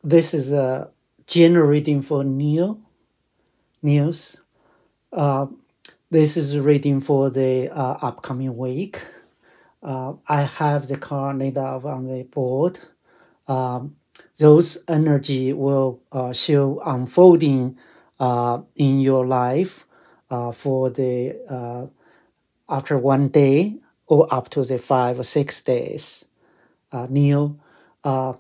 this is a general reading for news. Uh, this is reading for the upcoming week. I have the card laid out on the board. Um, those energy will show unfolding in your life for the after 1 day or up to the 5 or 6 days. Neil, uh,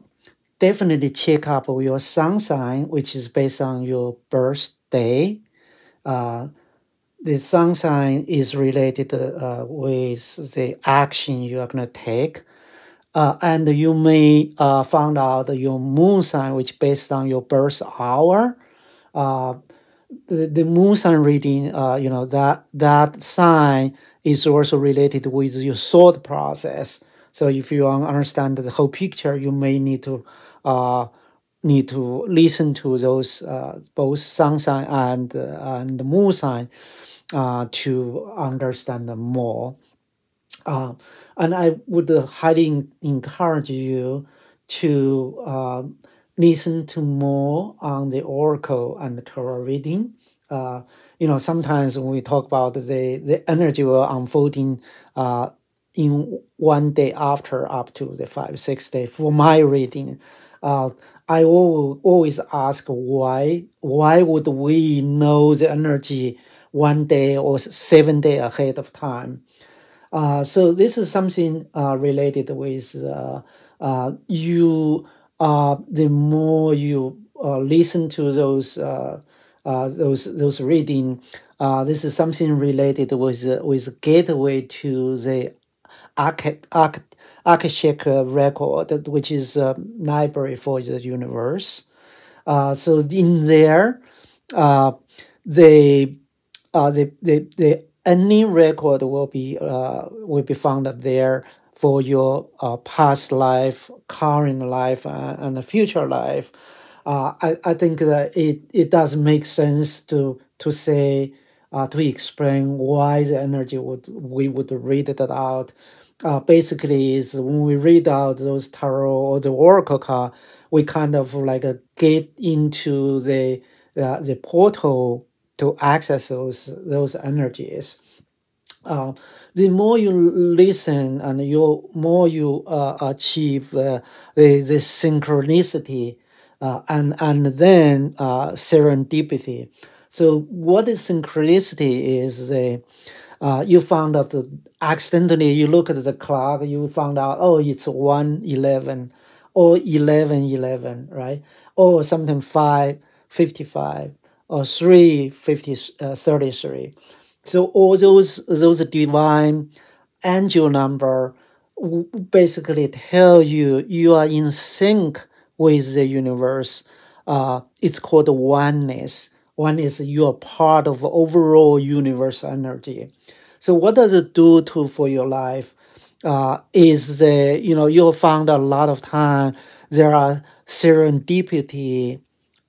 definitely check up your sun sign, which is based on your birthday. Uh, the sun sign is related with the action you are going to take. And you may find out your moon sign, which based on your birth hour. Uh, the moon sign reading, that sign is also related with your thought process. So if you want to understand the whole picture, you may uh, need to listen to those both sun sign and the moon sign to understand them more. Uh, and I would highly encourage you to listen to more on the oracle and the tarot reading. Sometimes when we talk about the energy will unfolding in 1 day after up to the 5 6 day for my reading. I always ask why would we know the energy 1 day or 7 day ahead of time? So this is something related with you. The more you listen to those reading, this is something related with gateway to the Akashic record, which is a library for the universe. So in there, uh, they the any record will be found there for your past life, current life, and the future life. I think that it does make sense to say to explain why the energy we would read it out. Basically, is when we read out those tarot or the oracle card, we kind of like get into the portal to access those energies. Uh, the more you listen and you more you achieve the synchronicity and then serendipity. So what is synchronicity is you found out that accidentally you look at the clock, you found out, oh, it's 1:11 or 11:11, right? Or something 5:55 or 3:33. So all those divine angel number basically tell you you are in sync with the universe. It's called oneness. One is you are part of overall universe energy. So what does it do to for your life? Is you'll find a lot of time there are serendipity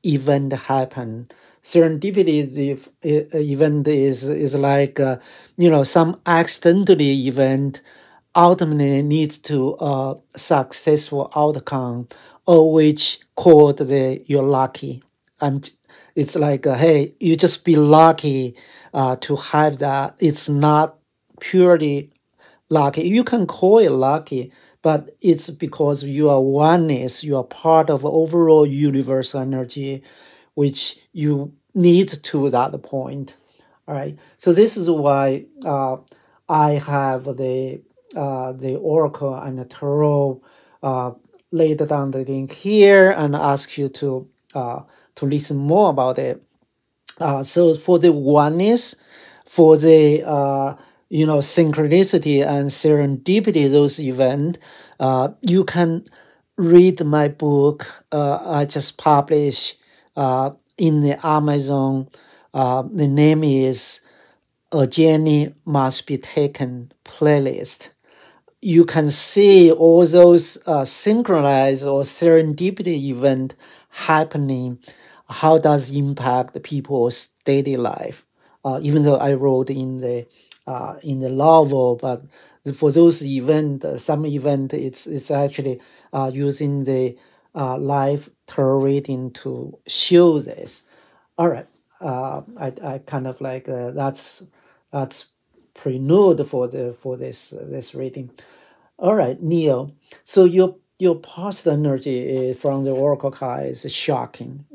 event happen. Serendipity event is like some accidentally event ultimately leads to a successful outcome, or which called you're lucky. I'm It's like hey, you just be lucky to have that. It's not purely lucky. You can call it lucky, but it's because you are oneness, you are part of overall universe energy, which you need to that point. All right. So this is why I have the oracle and the tarot uh, laid down the thing here and ask you to listen more about it. So for the oneness, for the synchronicity and serendipity, those events, you can read my book. I just published in the Amazon. The name is "A Journey Must Be Taken" playlist. You can see all those synchronized or serendipity event happening. How does impact people's daily life? Even though I wrote in the novel, but for those event, some event, it's actually using the live tarot reading to show this. All right, I kind of like that's prelude for this reading. All right, Neil. So your past energy from the oracle card is shocking.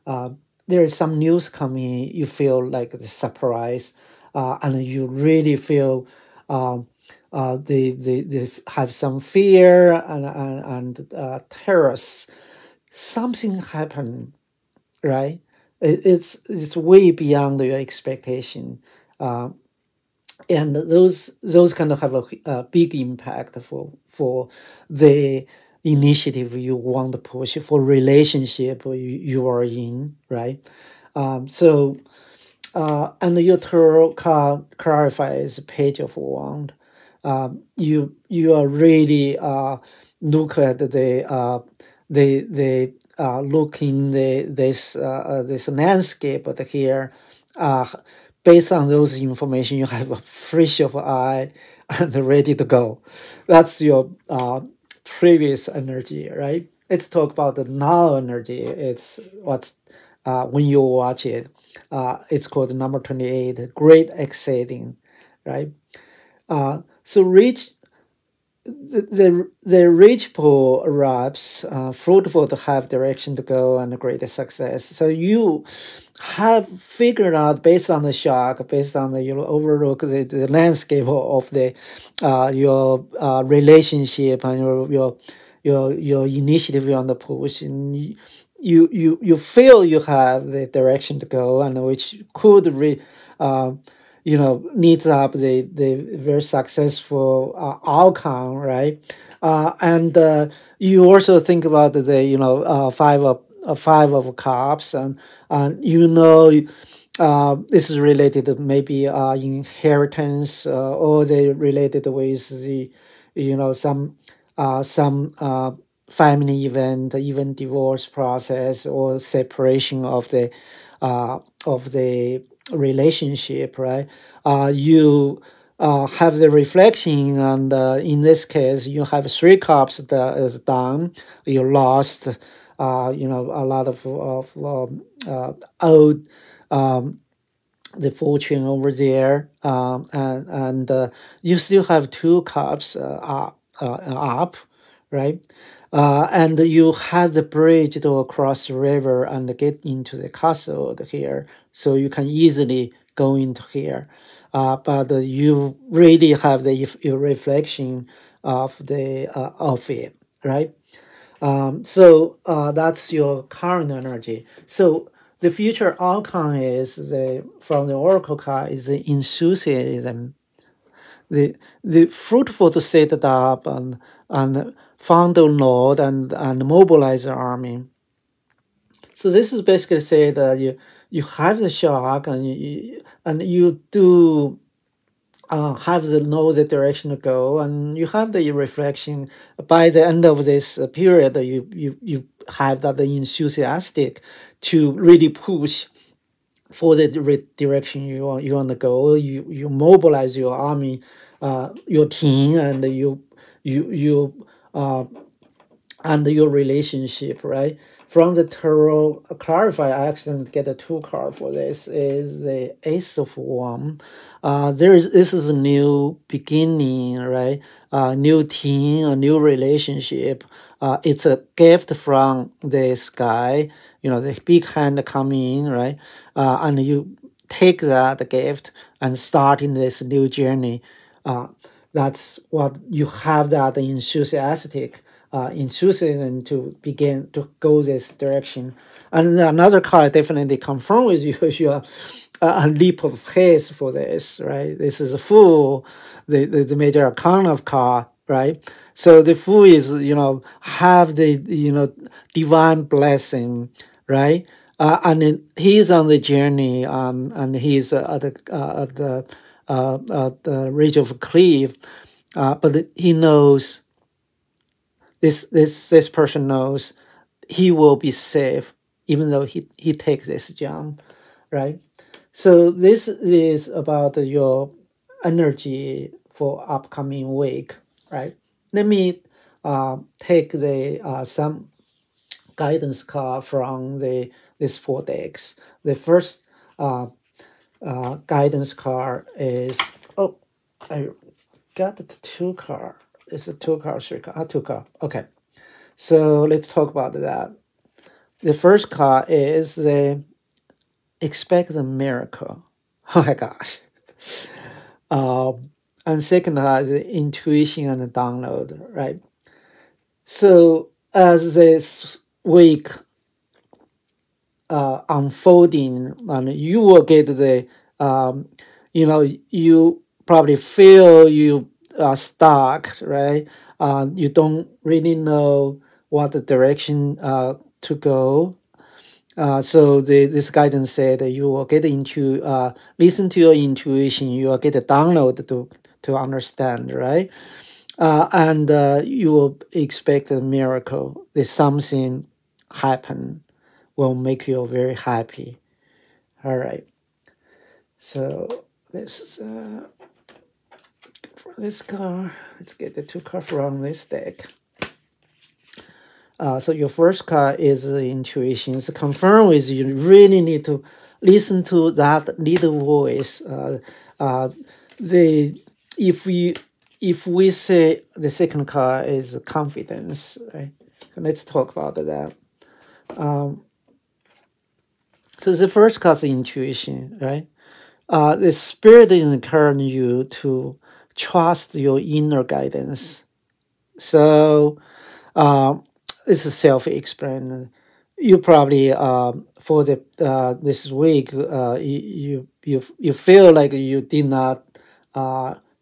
Uh, there is some news coming. You feel like the surprise, and you really feel they have some fear and terrors. Something happened, right? It's way beyond your expectation. Uh, and those kind of have a big impact for the initiative you want to push for relationship you are in, right? So and your tarot card clarifies page of wand. You are really look at the looking this landscape here. Uh, Based on those information, you have a fresh of eye and ready to go. That's your previous energy, right? Let's talk about the now energy. It's what's when you watch it. It's called number 28, great exciting, right? So reach the reachable arrives, fruitful to have direction to go and great success. So you have figured out based on the shock, based on the you overlook the landscape of the your relationship and your initiative on the push, and you feel you have the direction to go and which could needs up the very successful outcome, right? And you also think about the five of cups, and this is related to maybe inheritance, or they related with the some family event, even divorce process or separation of the relationship, right? You have the reflection, and in this case, you have three cups that is down. You lost, a lot of old the fortune over there, and you still have two cups up, right? And you have the bridge to cross the river and get into the castle here, so you can easily go into here. But you really have your reflection of it, right? So that's your current energy. So the future outcome is the from the oracle card is the enthusiasm, the fruitful to set it up and found the Lord and mobilize the army. So this is basically say that you have the shock and you do have the know the direction to go, and you have the reflection. By the end of this period, you have that enthusiastic to really push for the direction you want to go. You mobilize your army, your team, and you and your relationship, right? From the tarot clarify, I accidentally get a two card for this is the Ace of Wands. This is a new beginning, right? New team, a new relationship. It's a gift from the sky. The big hand coming in, right? And you take that gift and start in this new journey. Uh, that's what you have that enthusiasm to begin to go this direction. And another card definitely confirm with you your a leap of faith for this, right? This is a fool, the major arcana of card, right? So the fool is have the divine blessing, right? And then he's on the journey, and he's at the ridge of a cliff, but he knows this person knows he will be safe even though he takes this jump, right? So this is about your energy for upcoming week, right? Let me take the some. guidance card from these 4 decks. The first guidance card is, oh, I got the 2 card. It's a 2 card, 3 card, 2 card. Okay, so let's talk about that. The first card is the expect a miracle. Oh my gosh. And second card, the intuition and the download, right? So as this week unfolding, and you will get the, you probably feel you are stuck, right? You don't really know what the direction to go. So this guidance said that you will get into listen to your intuition. You will get a download to understand, right? And you will expect a miracle. That something happen will make you very happy. All right. So this is for this card. Let's get the 2 card from this deck. So your first card is the intuition. It's confirmed with you really need to listen to that little voice. If we say the second card is confidence, right? So let's talk about that. So the first card is intuition, right? The spirit is encouraging you to trust your inner guidance. So this is self-explained. You probably for the this week you feel like you did not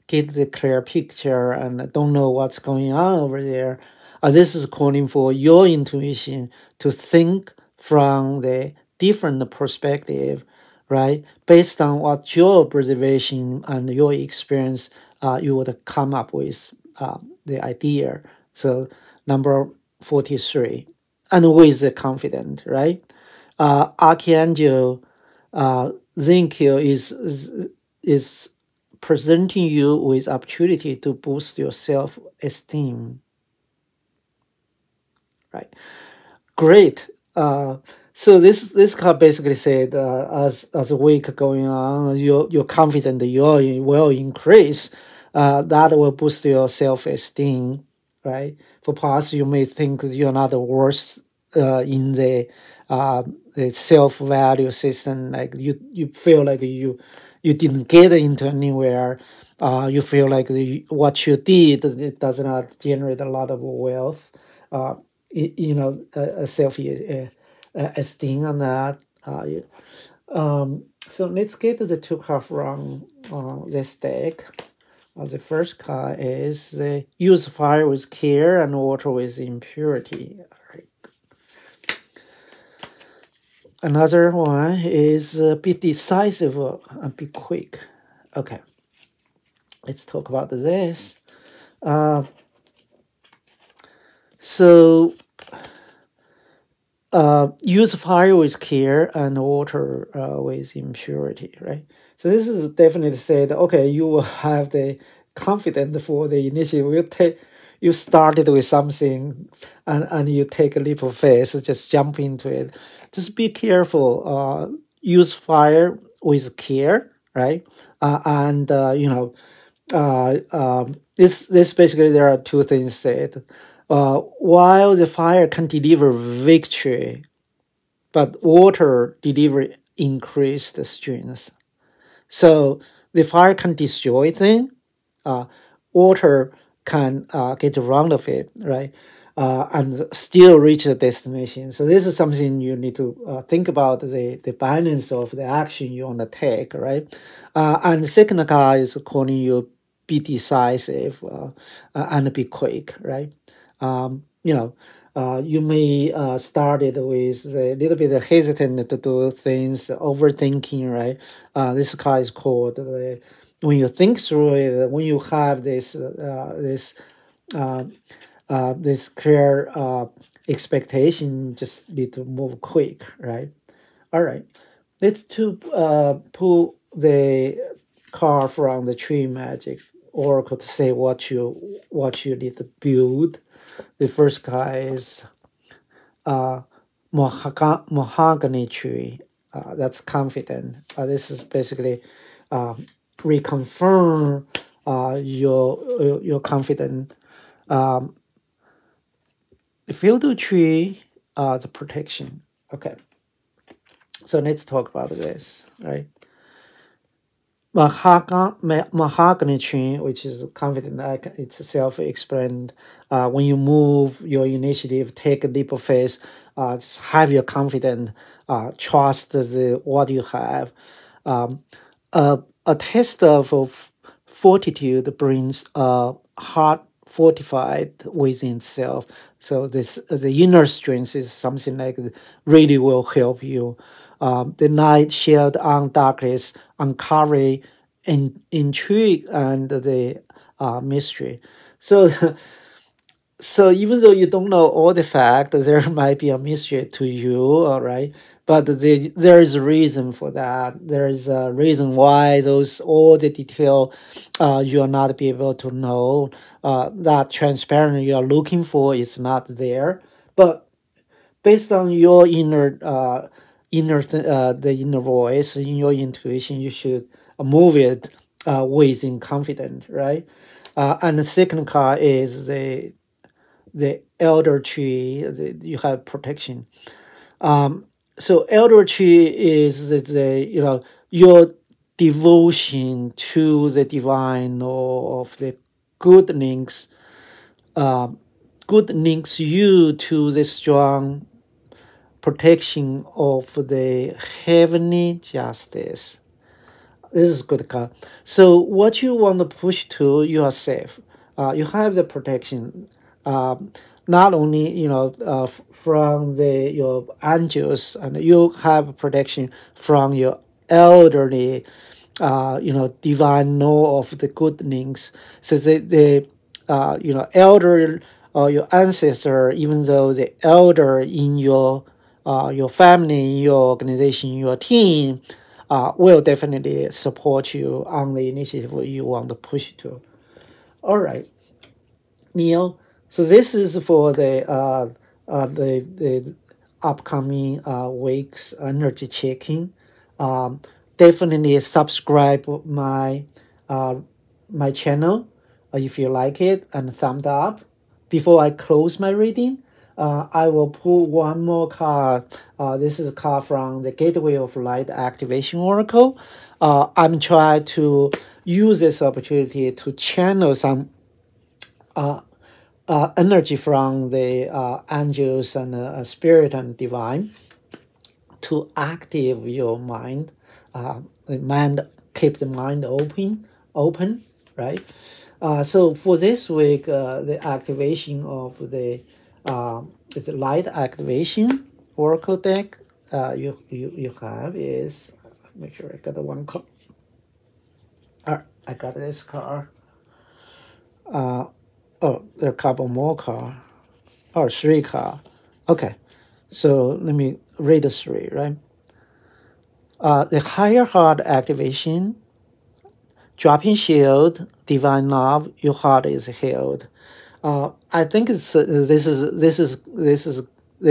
get the clear picture and don't know what's going on over there. This is calling for your intuition to think from the different perspective, right? Based on what your observation and your experience, you would come up with the idea. So number 43, and with the confident, right? Archangel Zinkiel is presenting you with opportunity to boost your self-esteem, right? Great. So this card basically said, as a week going on, your confidence will increase. That will boost your self-esteem, right? For past, you may think you're not worth in the self-value system. Like you feel like you didn't get into anywhere. You feel like what you did, it does not generate a lot of wealth. Self esteem on that. So let's get to the 2 card from this deck. The first card is the use fire with care and water with impurity. All right. Another one is be decisive and be quick. Okay. Let's talk about this. So use fire with care and water with impurity, right? So this is definitely said, okay, you will have the confidence for the initiative. You started with something and you take a leap of faith, just jump into it. Just be careful. Use fire with care, right? This basically there are 2 things said. While the fire can deliver victory, but water deliver increased strength. So the fire can destroy things, water can get around of it, right? And still reach the destination. So this is something you need to think about the balance of the action you want to take, right? And the second guy is calling you be decisive and be quick, right? You may started with a little bit hesitant to do things, overthinking, right? This card is called when you think through it, when you have this clear expectation, just need to move quick, right? All right, let's pull the card from the tree magic oracle to say what you need to build. The first card is uh, mahogany tree. That's confident. This is basically reconfirm your confident. Um, Field tree, the protection. Okay, so let's talk about this, right? Mahogany tree, which is confident, like it's self-explained. When you move your initiative, take a leap of faith, just have your confidence, trust what you have. Um, a test of fortitude brings a heart fortified within itself. So this the inner strength is something like really will help you. The night shared on darkness uncover intrigue and the mystery. So so even though you don't know all the facts, there might be a mystery to you, all right? But there is a reason for that. There is a reason why those all the detail you are not be able to know. That transparent you are looking for is not there. But based on your the inner voice, in your intuition, you should move it within confidence, right? And the second card is the elder tree. You have protection. So elder tree is your devotion to the divine or of the good links. Good links you to the strong protection of the heavenly justice. This is good card. So what you want to push to, you are safe. You have the protection. Not only from your angels, and you have protection from your elderly, divine know of the good things. So the elder or your ancestor, even though the elder in your family, your organization, your team, will definitely support you on the initiative you want to push to. All right, Neil. So this is for the upcoming week's energy checking. Um, Definitely subscribe uh, my channel if you like it, and thumbs up. Before I close my reading, I will pull one more card. This is a card from the Gateway of Light Activation Oracle. I'm trying to use this opportunity to channel some energy from the angels and spirit and divine to active your mind. The mind keep the mind open, right? So for this week, the activation of the light activation oracle deck you have is, make sure I got the one card. I got this card. Oh, there are a couple more cards. Or three card. Okay, so let me read the three, right? The higher heart activation, dropping shield, divine love, your heart is healed. I think it's this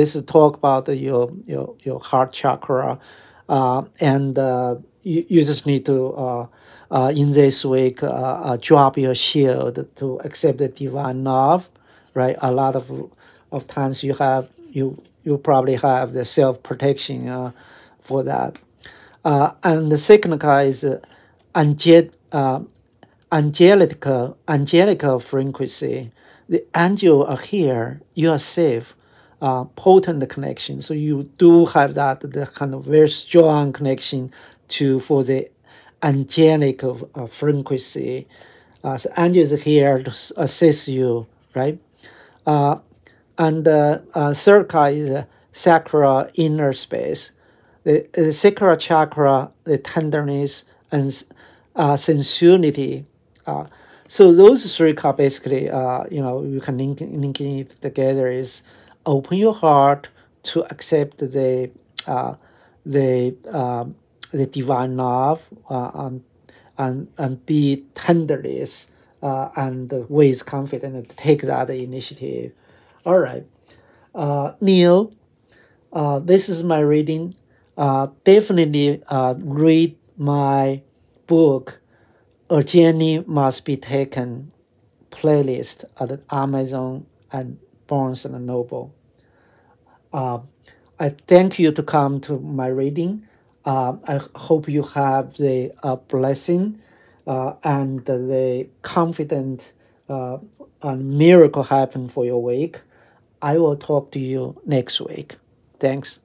is talk about your heart chakra, and you just need to in this week drop your shield to accept the divine love, right? A lot of times you probably have the self protection for that. And the second card is angel, angelical frequency. The angel are here. You are safe. Potent connection. So you do have the kind of very strong connection to for the angelic frequency. So angels are here to assist you, right? And third card is sacral inner space. The sacral chakra, the tenderness and sensuality. So those three cards basically, you can link it together is open your heart to accept uh, the the divine love, and be tenderless, and with confidence take that initiative. All right, Neil. This is my reading. Definitely read my book, A Journey Must Be Taken playlist at Amazon and Barnes and Noble. Uh, I thank you to come to my reading. I hope you have the blessing and the confident and miracle happen for your week. I will talk to you next week. Thanks.